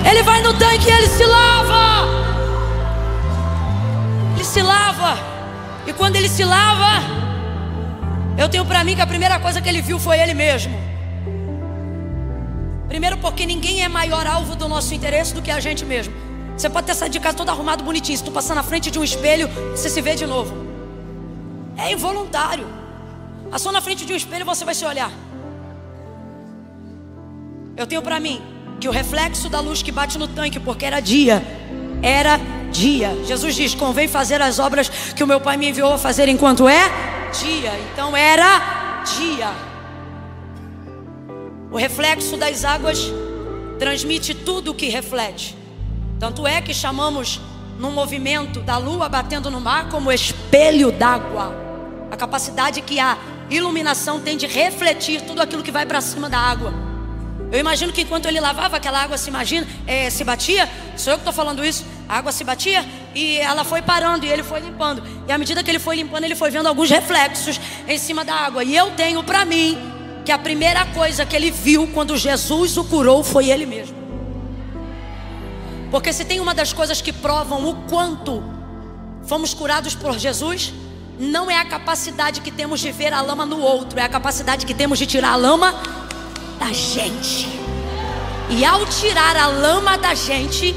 Ele vai no tanque e ele se lava. Ele se lava. E quando ele se lava, eu tenho para mim que a primeira coisa que ele viu foi ele mesmo. Primeiro porque ninguém é maior alvo do nosso interesse do que a gente mesmo. Você pode ter saído de casa todo arrumado, bonitinho. Se tu passar na frente de um espelho, você se vê de novo. É involuntário. Passou na frente de um espelho e você vai se olhar. Eu tenho para mim que o reflexo da luz que bate no tanque, porque era dia. Jesus diz: convém fazer as obras que o meu Pai me enviou a fazer enquanto é dia. Então era dia. O reflexo das águas transmite tudo o que reflete. Tanto é que chamamos no movimento da lua batendo no mar como espelho d'água. A capacidade que a iluminação tem de refletir tudo aquilo que vai para cima da água. Eu imagino que enquanto ele lavava, aquela água se batia. Sou eu que estou falando isso. A água se batia e ela foi parando e ele foi limpando. E à medida que ele foi limpando, ele foi vendo alguns reflexos em cima da água. E eu tenho para mim que a primeira coisa que ele viu quando Jesus o curou foi ele mesmo. Porque se tem uma das coisas que provam o quanto fomos curados por Jesus, não é a capacidade que temos de ver a lama no outro, é a capacidade que temos de tirar a lama da gente. E ao tirar a lama da gente,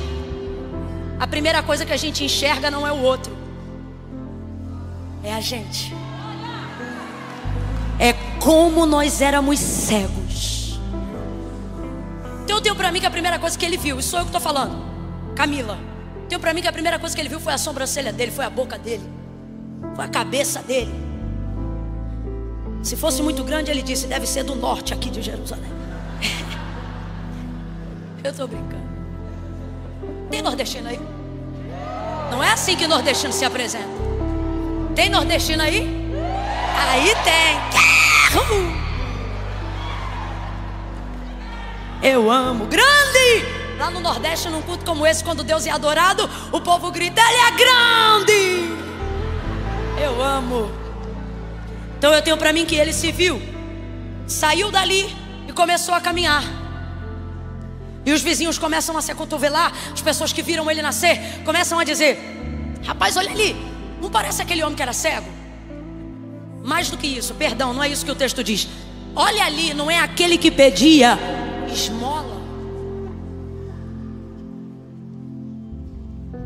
a primeira coisa que a gente enxerga não é o outro, é a gente. É como nós éramos cegos. Então eu tenho pra mim que a primeira coisa que ele viu, isso sou eu que estou falando, Camila, tenho pra mim que a primeira coisa que ele viu foi a sobrancelha dele, foi a boca dele, foi a cabeça dele. Se fosse muito grande, ele disse: deve ser do norte aqui de Jerusalém. Eu estou brincando. Tem nordestino aí? Não é assim que nordestino se apresenta. Tem nordestino aí? Aí tem. Eu amo. Grande! Lá no Nordeste, num culto como esse, quando Deus é adorado, o povo grita: Ele é grande! Eu amo. Então eu tenho para mim que ele se viu, saiu dali e começou a caminhar. E os vizinhos começam a se acotovelar. As pessoas que viram ele nascer começam a dizer: rapaz, olha ali, não parece aquele homem que era cego? Mais do que isso, perdão, não é isso que o texto diz. Olha ali, não é aquele que pedia esmola?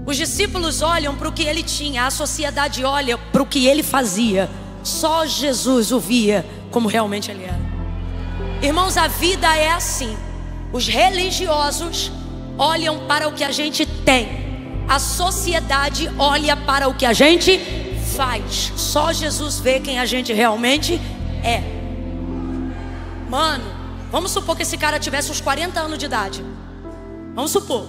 Os discípulos olham para o que ele tinha, a sociedade olha para o que ele fazia. Só Jesus o via como realmente ele era. Irmãos, a vida é assim. Os religiosos olham para o que a gente tem, a sociedade olha para o que a gente faz. Só Jesus vê quem a gente realmente é. Mano, vamos supor que esse cara tivesse uns 40 anos de idade. Vamos supor.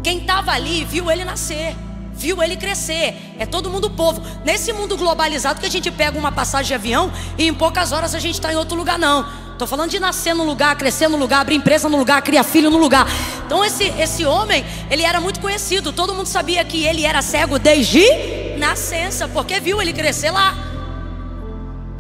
Quem estava ali viu ele nascer, viu ele crescer. É todo mundo povo. Nesse mundo globalizado que a gente pega uma passagem de avião e em poucas horas a gente está em outro lugar, não. Estou falando de nascer num lugar, crescer num lugar, abrir empresa num lugar, criar filho num lugar. Então esse homem, ele era muito conhecido. Todo mundo sabia que ele era cego desde nascença, porque viu ele crescer lá.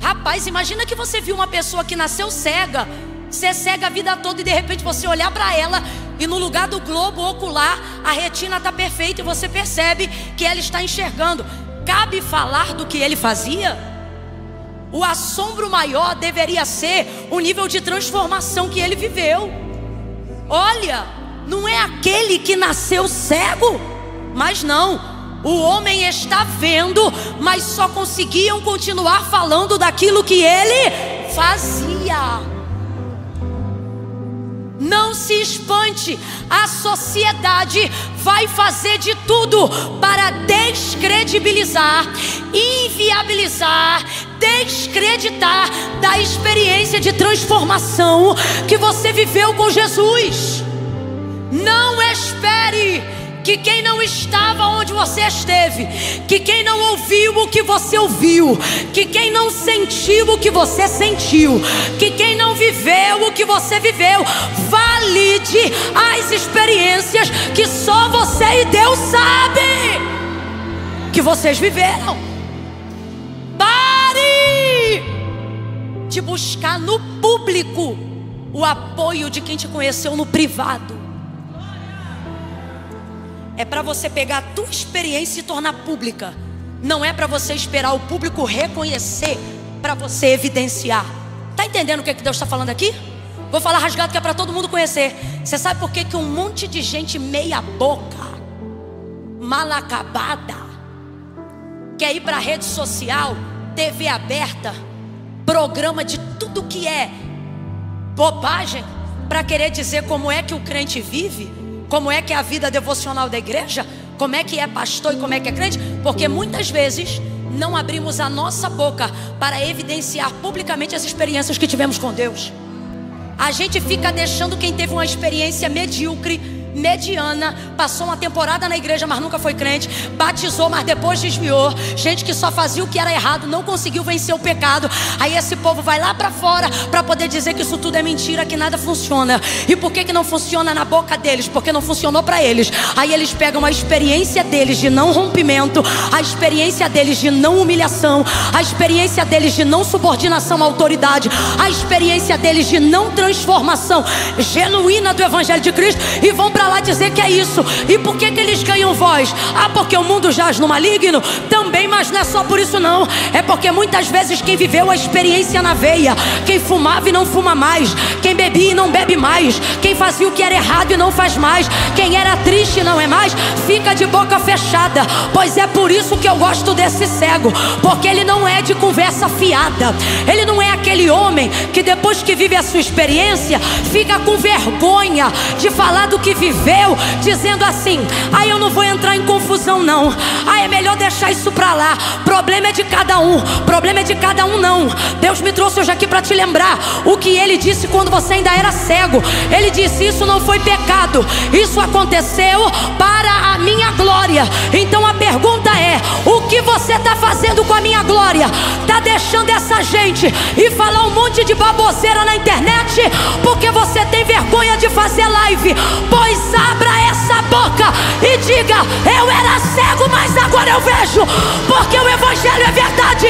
Rapaz, imagina que você viu uma pessoa que nasceu cega, ser cega a vida toda, e de repente você olhar para ela e no lugar do globo ocular a retina está perfeita e você percebe que ela está enxergando. Cabe falar do que ele fazia? O assombro maior deveria ser o nível de transformação que ele viveu. Olha, não é aquele que nasceu cego, mas não, o homem está vendo, mas só conseguiam continuar falando daquilo que ele fazia. Não se espante, a sociedade vai fazer de tudo para descredibilizar, inviabilizar, descreditar da experiência de transformação que você viveu com Jesus. Não espere que quem não estava onde você esteve, que quem não ouviu o que você ouviu, que quem não sentiu o que você sentiu, que quem não viveu o que você viveu, valide as experiências que só você e Deus sabem que vocês viveram. Pare de buscar no público o apoio de quem te conheceu no privado. É para você pegar a tua experiência e tornar pública. Não é para você esperar o público reconhecer para você evidenciar. Tá entendendo o que Deus está falando aqui? Vou falar rasgado que é para todo mundo conhecer. Você sabe por que um monte de gente meia boca, mal acabada, quer ir para a rede social, TV aberta, programa de tudo que é bobagem para querer dizer como é que o crente vive, como é que é a vida devocional da igreja, como é que é pastor e como é que é crente, porque muitas vezes não abrimos a nossa boca para evidenciar publicamente as experiências que tivemos com Deus. A gente fica deixando quem teve uma experiência medíocre, mediana, passou uma temporada na igreja, mas nunca foi crente, batizou, mas depois desviou, gente que só fazia o que era errado, não conseguiu vencer o pecado. Aí esse povo vai lá para fora para poder dizer que isso tudo é mentira, que nada funciona. E por que não funciona na boca deles? Porque não funcionou para eles. Aí eles pegam a experiência deles de não rompimento, a experiência deles de não humilhação, a experiência deles de não subordinação à autoridade, a experiência deles de não transformação genuína do Evangelho de Cristo, e vão para lá dizer que é isso. E por que eles ganham voz? Ah, porque o mundo jaz no maligno? Também, mas não é só por isso não. É porque muitas vezes quem viveu a experiência na veia, quem fumava e não fuma mais, quem bebia e não bebe mais, quem fazia o que era errado e não faz mais, quem era triste e não é mais, fica de boca fechada. Pois é por isso que eu gosto desse cego, porque ele não é de conversa fiada. Ele não é aquele homem que depois que vive a sua experiência fica com vergonha de falar do que viveu, dizendo assim: ah, eu não vou entrar em confusão não, ah, é melhor deixar isso pra lá, problema é de cada um. Problema é de cada um não. Deus me trouxe hoje aqui para te lembrar o que Ele disse quando você ainda era cego. Ele disse: isso não foi pecado, isso aconteceu para a minha glória. Então a pergunta é: o que você está fazendo com a minha glória? Está deixando essa gente ir falar um monte de baboseira na internet porque você tem vergonha de fazer live? Pois abra essa boca e diga: eu era cego, mas agora eu vejo, porque o Evangelho é verdade.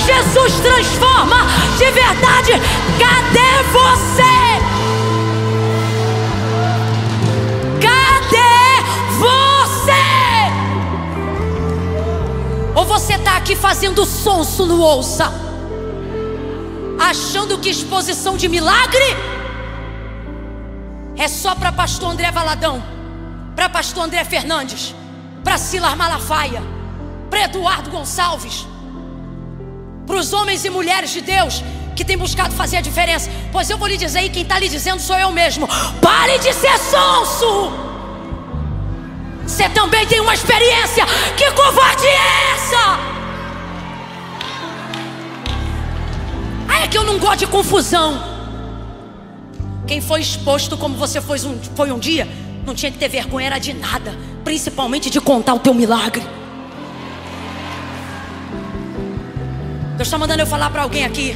Jesus transforma de verdade. Cadê você? Cadê você? Ou você está aqui fazendo sonso no ouça, achando que exposição de milagre é só para pastor André Valadão, para pastor André Fernandes, para Silas Malafaia, para Eduardo Gonçalves, para os homens e mulheres de Deus que têm buscado fazer a diferença? Pois eu vou lhe dizer, e quem está lhe dizendo sou eu mesmo: pare de ser sonso. Você também tem uma experiência. Que covarde é essa? Ah, é que eu não gosto de confusão. Quem foi exposto como você foi um dia, não tinha que ter vergonha, era de nada, principalmente de contar o teu milagre. Deus está mandando eu falar para alguém aqui: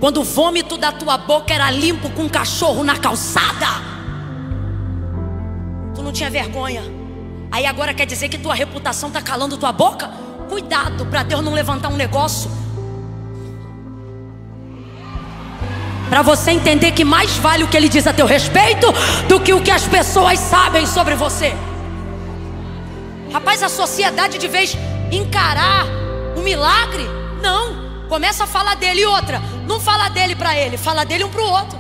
quando o vômito da tua boca era limpo com um cachorro na calçada, tu não tinha vergonha. Aí agora quer dizer que tua reputação está calando tua boca? Cuidado para Deus não levantar um negócio para você entender que mais vale o que Ele diz a teu respeito do que o que as pessoas sabem sobre você. Rapaz, a sociedade, de vez encarar o milagre, não, começa a falar dele. E outra, não fala dele para ele, fala dele um para o outro.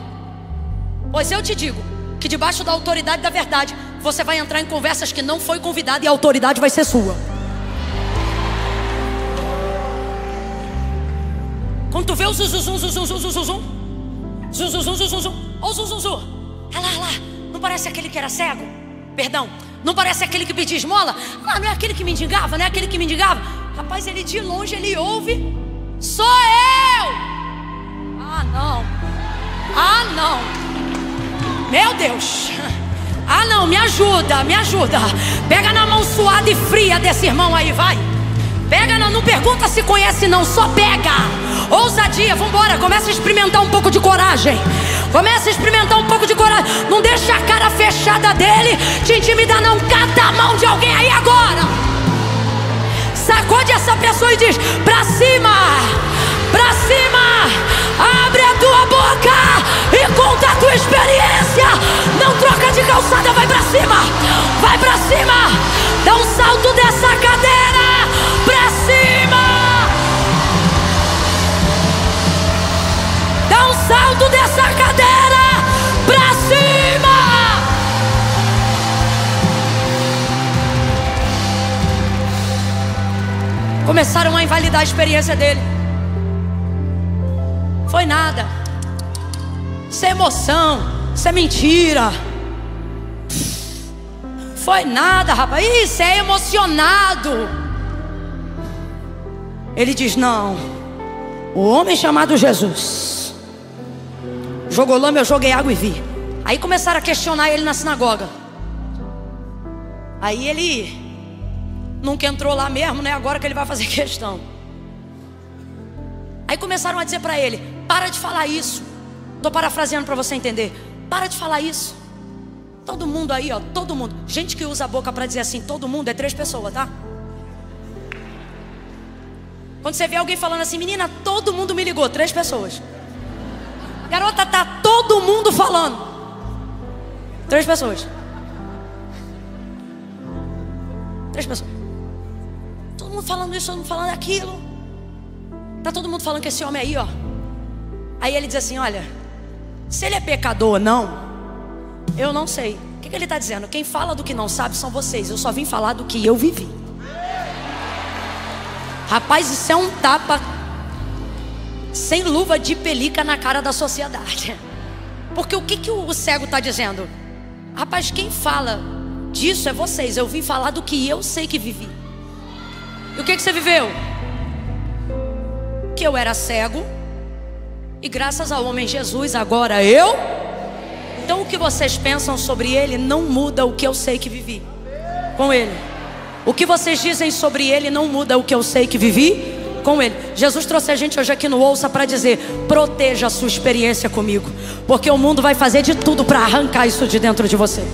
Pois eu te digo que debaixo da autoridade da verdade você vai entrar em conversas que não foi convidado, e a autoridade vai ser sua. Quando tu vê o zuzuzum, zuzum, zuzum, zuzum, zuzuzum, zuzum, ó o zuzuzum, olha lá, não parece aquele que era cego? Perdão, não parece aquele que pedia esmola? Ah, não é aquele que mendigava, não é aquele que mendigava? Rapaz, ele de longe, ele ouve: sou eu! Ah, não. Ah, não. Meu Deus. Ah, não, me ajuda, me ajuda. Pega na mão suada e fria desse irmão aí, vai. Pega, não pergunta se conhece não, só pega. Ousadia, vambora, começa a experimentar um pouco de coragem. Começa a experimentar um pouco de coragem. Não deixa a cara fechada dele te intimidar não. Cata a mão de alguém aí agora. Sacode essa pessoa e diz: pra cima, pra cima. Abre a tua boca e conta a tua experiência. Não troca de calçada, vai pra cima. Vai pra cima. Dá um salto dessa cadeira. Pra cima. Dá um salto dessa cadeira. Pra cima. Começaram a invalidar a experiência dele. Foi nada. Isso é emoção. Isso é mentira. Foi nada, rapaz. Isso é emocionado. Ele diz: não. O homem chamado Jesus jogou lama, eu joguei água e vi. Aí começaram a questionar ele na sinagoga. Aí ele nunca entrou lá mesmo, né? Agora que ele vai fazer questão. Aí começaram a dizer para ele: para de falar isso. Estou parafraseando para você entender. Para de falar isso. Todo mundo aí, ó, todo mundo. Gente que usa a boca para dizer assim, todo mundo, é 3 pessoas, tá? Quando você vê alguém falando assim: menina, todo mundo me ligou, 3 pessoas. Garota, tá todo mundo falando. 3 pessoas. 3 pessoas. Todo mundo falando isso, todo mundo falando aquilo. Tá todo mundo falando que esse homem aí, ó. Aí ele diz assim: olha, se ele é pecador ou não, eu não sei. O que ele está dizendo? Quem fala do que não sabe são vocês. Eu só vim falar do que eu vivi. Rapaz, isso é um tapa sem luva de pelica na cara da sociedade. Porque o que o cego está dizendo? Rapaz, quem fala disso é vocês. Eu vim falar do que eu sei que vivi. E o que você viveu? Que eu era cego, e graças ao homem Jesus agora eu. Então o que vocês pensam sobre ele não muda o que eu sei que vivi com ele. O que vocês dizem sobre ele não muda o que eu sei que vivi com ele. Jesus trouxe a gente hoje aqui no Ouça para dizer: proteja a sua experiência comigo, porque o mundo vai fazer de tudo para arrancar isso de dentro de você.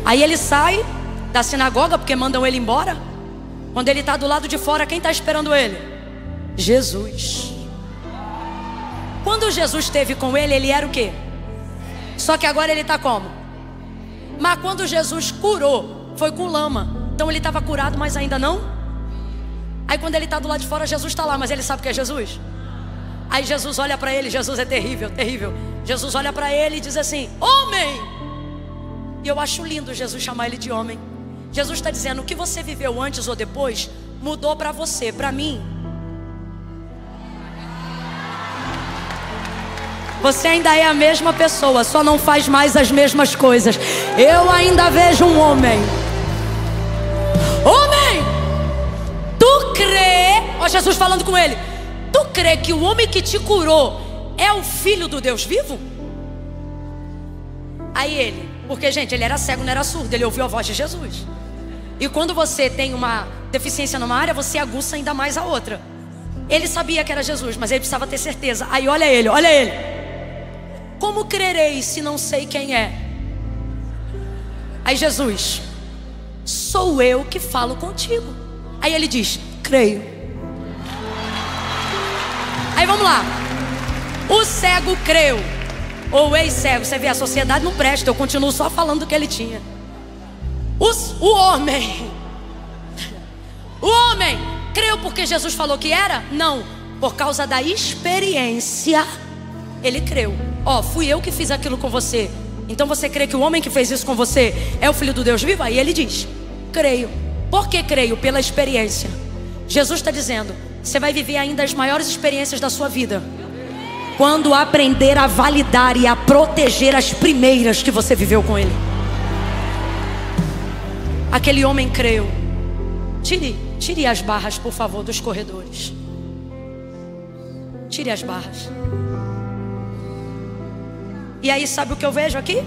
Aí ele sai da sinagoga porque mandam ele embora. Quando ele está do lado de fora, quem está esperando ele? Jesus. Quando Jesus esteve com ele, ele era o quê? Só que agora ele está como? Mas quando Jesus curou, foi com lama. Então ele estava curado, mas ainda não. Aí quando ele está do lado de fora, Jesus está lá, mas ele sabe que é Jesus. Aí Jesus olha para ele. Jesus é terrível, terrível. Jesus olha para ele e diz assim: homem. E eu acho lindo Jesus chamar ele de homem. Jesus está dizendo: o que você viveu antes ou depois mudou para você. Para mim, você ainda é a mesma pessoa, só não faz mais as mesmas coisas. Eu ainda vejo um homem. Homem, tu crê? Ó, Jesus falando com ele: tu crê que o homem que te curou é o filho do Deus vivo? Aí ele, porque gente, ele era cego, não era surdo, ele ouviu a voz de Jesus. E quando você tem uma deficiência numa área, você aguça ainda mais a outra. Ele sabia que era Jesus, mas ele precisava ter certeza. Aí olha ele, olha ele: como crerei se não sei quem é? Aí Jesus: sou eu que falo contigo. Aí ele diz: creio. Aí vamos lá. O cego creu, ou o ex-cego. Você vê, a sociedade não presta. Eu continuo só falando do que ele tinha. O homem creu porque Jesus falou que era? Não, por causa da experiência. Ele creu. Ó, fui eu que fiz aquilo com você. Então você crê que o homem que fez isso com você é o filho do Deus vivo? Aí ele diz: creio. Por que creio? Pela experiência. Jesus está dizendo: você vai viver ainda as maiores experiências da sua vida quando aprender a validar e a proteger as primeiras que você viveu com ele. Aquele homem creu. Tire as barras, por favor, dos corredores. Tire as barras. E aí sabe o que eu vejo aqui?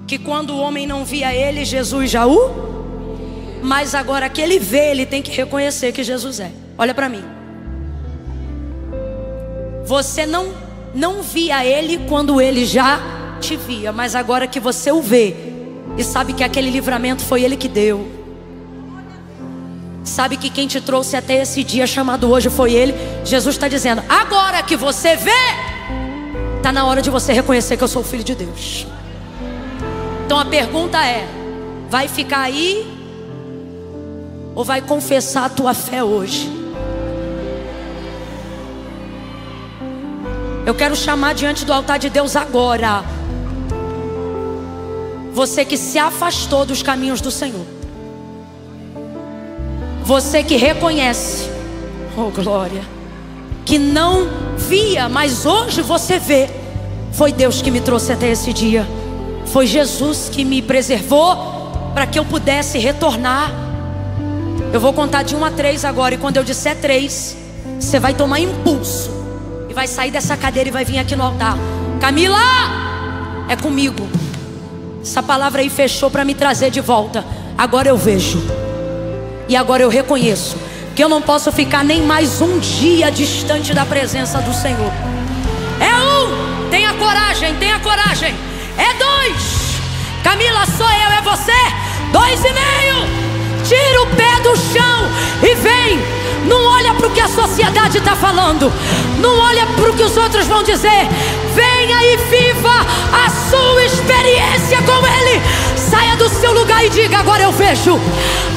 Que quando o homem não via ele, Jesus já o... Mas agora que ele vê, ele tem que reconhecer que Jesus é. Olha para mim. Você não via ele quando ele já te via, mas agora que você o vê e sabe que aquele livramento foi ele que deu, sabe que quem te trouxe até esse dia chamado hoje foi ele. Jesus está dizendo: agora que você vê, está na hora de você reconhecer que eu sou o Filho de Deus. Então a pergunta é: vai ficar aí ou vai confessar a tua fé hoje? Eu quero chamar diante do altar de Deus agora você que se afastou dos caminhos do Senhor, você que reconhece, oh glória, que não via, mas hoje você vê. Foi Deus que me trouxe até esse dia. Foi Jesus que me preservou para que eu pudesse retornar. Eu vou contar de 1 a 3 agora, e quando eu disser 3, você vai tomar impulso e vai sair dessa cadeira e vai vir aqui no altar. Camila, é comigo. Essa palavra aí fechou para me trazer de volta. Agora eu vejo, e agora eu reconheço que eu não posso ficar nem mais um dia distante da presença do Senhor. É 1, tenha coragem, tenha coragem. É 2, Camila, sou eu, é você. 2,5. Tira o pé do chão e vem. Não olha para o que a sociedade está falando, não olha para o que os outros vão dizer. Venha e viva a sua experiência com Ele. Saia do seu lugar e diga: agora eu vejo,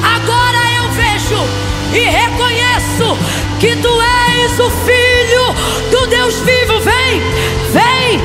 agora eu vejo e reconheço que Tu és o Filho do Deus vivo. Vem, vem,